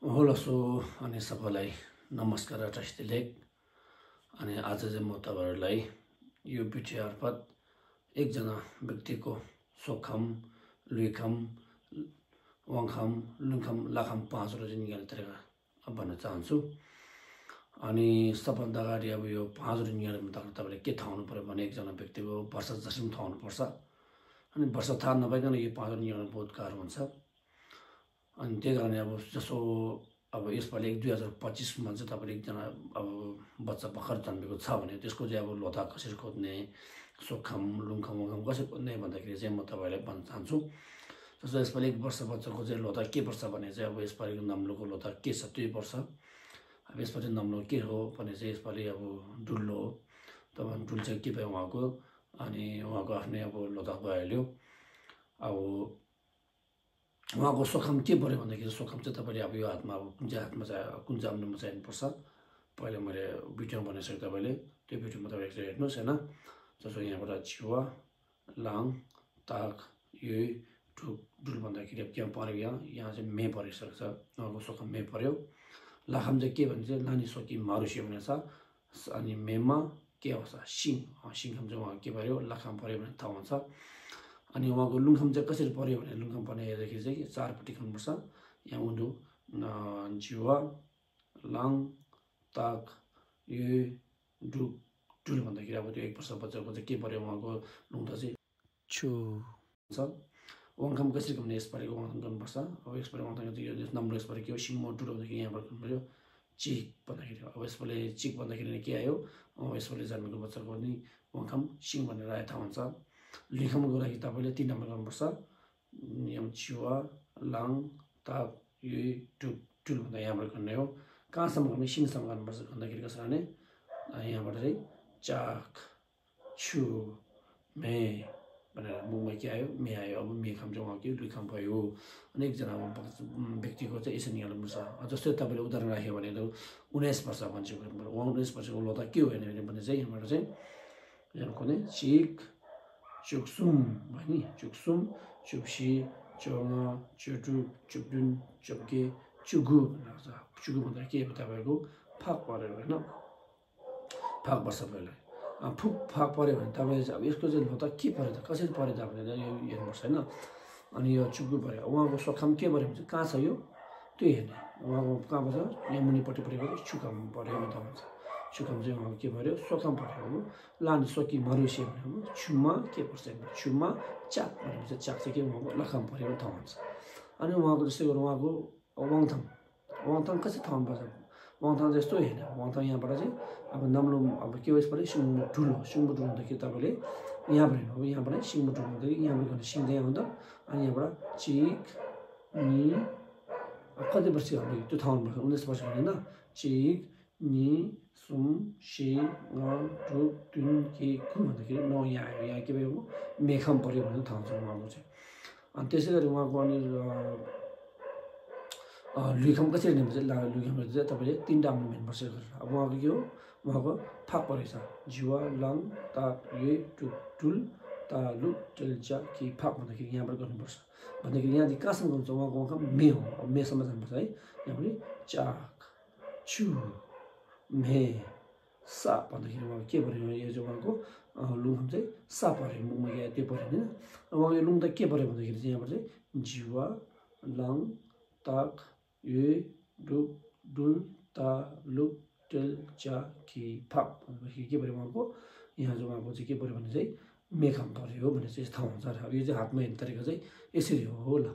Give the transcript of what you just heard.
होलसो अनि सबैलाई नमस्कार र लेख अनि आज चाहिँ म तपाईहरुलाई यो भिडियो मार्फत एकजना व्यक्तिको सोखम लुइखम वाङखम लुङखम लाखम पाँचवटा निकाल्ने तरिका भन्न चाहन्छु। अनि सबभन्दा अगाडि अब यो पाँचवटा निकाल्नु तपाईले के थाहा हुनु पर्यो भने एकजना व्यक्तिको वर्ष जसरी थाहा हुनु पर्छ। अनि वर्ष थाहा नभइकन यो पाँचवटा निकाल्नु बहुत गाह्रो हुन्छ। अनि त्यही कारणले अब जसो अब यसपालि 2025 मा चाहिँ तपाईले एकजना अब बच्चा भर्खर जन्मेको छ भने त्यसको चाहिँ अब लोथा कसरी खोज्ने सोखम लुङखम वाङखम कसरी खोज्ने भन्दाखेरि चाहिँ म तपाईलाई भन्न चाहन्छु। जस्तो यसपालि 1 वर्ष बच्चाको चाहिँ लोथा के पर्छ भने चाहिँ अब यसपालिको नम्लोको लोथा के छ त्यही पर्छ। अब यसपालि नम्लो के हो भने चाहिँ यसपालि अब डुल्लो हो। तपाईँ डुल चाहिँ के भयो उहाँको अनि उहाँको आफ्नै अब लोथा भइहाल्यो। अब उहाँको सोखम के पर्यो भन्दाखेरि सोखम चाहिँ तपाईले अब यो हातमा अब कुन चाहिँ हातमा चाहिँ कुन चाहिँ अनुमा चाहिँ हेर्नुपर्छ। पहिला मैले भिडियोमा भनेसके तपाईले त्यो भिडियोमा तपाईले एकचोटि हेर्नुस् हैन। जस्तो यहाँबाट छिवा लाङ ताक यो ठुक डुल भन्दाखेरि अब के पर्यो यहाँ चाहिँ मे परिसकेको छ। उहाँको सोखम मे पर्यो। लाखम चाहिँ के भन्छ लानी सोकी मारुसी भनेको छ। अनि मेमा के आउँछ सिङ सिङखम चाहिँ उहाँ के पर्यो लाखम पर्यो भने थाहा हुन्छ। अनि उहाँको लुङखम चाहिँ कसरी पर्यो भने लुङखम पर्ने हेर्दाखेरि चाहिँ चारपट्टि खन्नुपर्छ। यहाँ उन्दु जिवा लाङ ताक यो डुक डुल भन्दाखेरि अब त्यो 1 वर्ष बच्चाको चाहिँ के पर्यो उहाँको लुङथा चाहिँ छु छ। वाङखम कसरी गर्ने यसपालिको वाङखम गर्नुपर्छ। अब यसपालि वाङखम चाहिँ यो नम्बर यसपालि के हो सिङमो डुल भन्दाखेरि यहाँबाट गर्नु पर्यो चिक भन्दाखेरि। अब यसपालि चिक भन्दाखेरि के आयो यसपालि जन्मेको बच्चाको पनि वाङखम सिङ भनेर आए थाहा हुन्छ। लुइखमको लागि तपाईले 3 नम्बर गर्नुपर्छ। यम छिवा लाङ ताक यो टुक टुल भन्दा यहाँबाट गर्ने हो। कहाँसम्म गर्ने सिङसम्म गर्नुपर्छ भन्दाखेरि कसरी भने यहाँबाट चाहिँ चाक छु मे भनेर मुखमा के आयो मे आयो। अब मेखम चाहिँ उहाँ के लुइखम भयो। अनि एकजना व्यक्तिको चाहिँ यसरी निकाल्नुपर्छ। जस्तै तपाईले उदाहरण राख्यो भने 19 वर्ष मान्छेको 19 वर्षको लोथा के हो भने चाहिँ यहाँबाट चाहिँ यहाँको नै चिक चुक्सुम भनी चुक्सुम चुक्सी चोङा चुटु चुक्डुन चुक्के चुगु भन्छ। चुगु भन्दा के हो तपाईको फाक पर्यो हैन फाक वर्ष पहिला फुक फाक पर्यो भने तपाईले अब यसको चाहिँ लोथा के पर्यो त कसरी पर्यो त भनेर यो हेर्नुपर्छ हैन। अनि यो चुगु पर्यो उहाँको सोखम के पर्यो भने कहाँ छ यो त्यो हेर्ने। उहाँको कहाँ पर्छ यहाँ मुनिपट्टि परेको चुखम पर्यो भने थाहा हुन्छ। चुखम चाहिँ उहाँको के पर्यो सोखम पर्यो। लानी सोकी मरुसी भने छुमा के पर्छ छुमा चाक भनेपछि चाक चाहिँ के उहाँको लखम पर्यो भने थाहा हुन्छ। अनि उहाँको जस्तै गरौँ उहाँको वाङथम वाङथम कसरी थाहा हुनुपर्छ। वाङथम जस्तो हेर्ने वाङथम यहाँबाट चाहिँ अब नम्लो अब के हो यसपालि सिङमो ठुलो सिङमो ठुलो भन्दाखेरि तपाईले यहाँबाट हेर्नु अब यहाँबाट सिङमो ठुलो भन्दाखेरि यहाँबाट गर्ने सिङ चाहिँ यहाँ हुन्छ। अनि यहाँबाट चिक नि कति वर्ष हाम्रो त्यो थाहा हुनुपर्छ 19 वर्ष होइन। चिक नि सुम सी टु टुन के कु भन्दाखेरि न यहाँ आयो यहाँ के भयो मेखम पर्यो भनेर थाहा हुन्छ उहाँको चाहिँ। अनि त्यसै गरी उहाँको अनि लुइखम कसरी हेर्ने भने चाहिँ लुइखम चाहिँ तपाईले 3 डाम्नु हेर्नुपर्छ। अब उहाँको के हो उहाँको फाक परेको छ जिवा लाङ ताक यो टुक टुल ता लु टेल्चा कि फाक भन्दाखेरि यहाँबाट गर्नुपर्छ। भन्दाखेरि यहाँ चाहिँ कहाँसम्म गर्नुहुन्छ उहाँको वाङखम मे हो। अब मेसम्म जानुपर्छ है। यहाँ पनि चाक छु मे सा भन्दाखेरि उहाँको के पर्यो यो चाहिँ उहाँको लुङखम चाहिँ सा पर्यो मुखमा के त्यो पर्यो होइन। उहाँको यो लुङ त के पर्यो भन्दाखेरि चाहिँ यहाँबाट चाहिँ जिवा लाङ ताक यो डुक डुल ता लुक टेल चा कि फाक भन्दाखेरि के पर्यो उहाँको यहाँ चाहिँ उहाँको चाहिँ के पर्यो भने चाहिँ मेखम पर्यो भने चाहिँ थाहा हुन्छ। अब यो चाहिँ हातमा हेर्ने तरिका चाहिँ यसरी हो ल।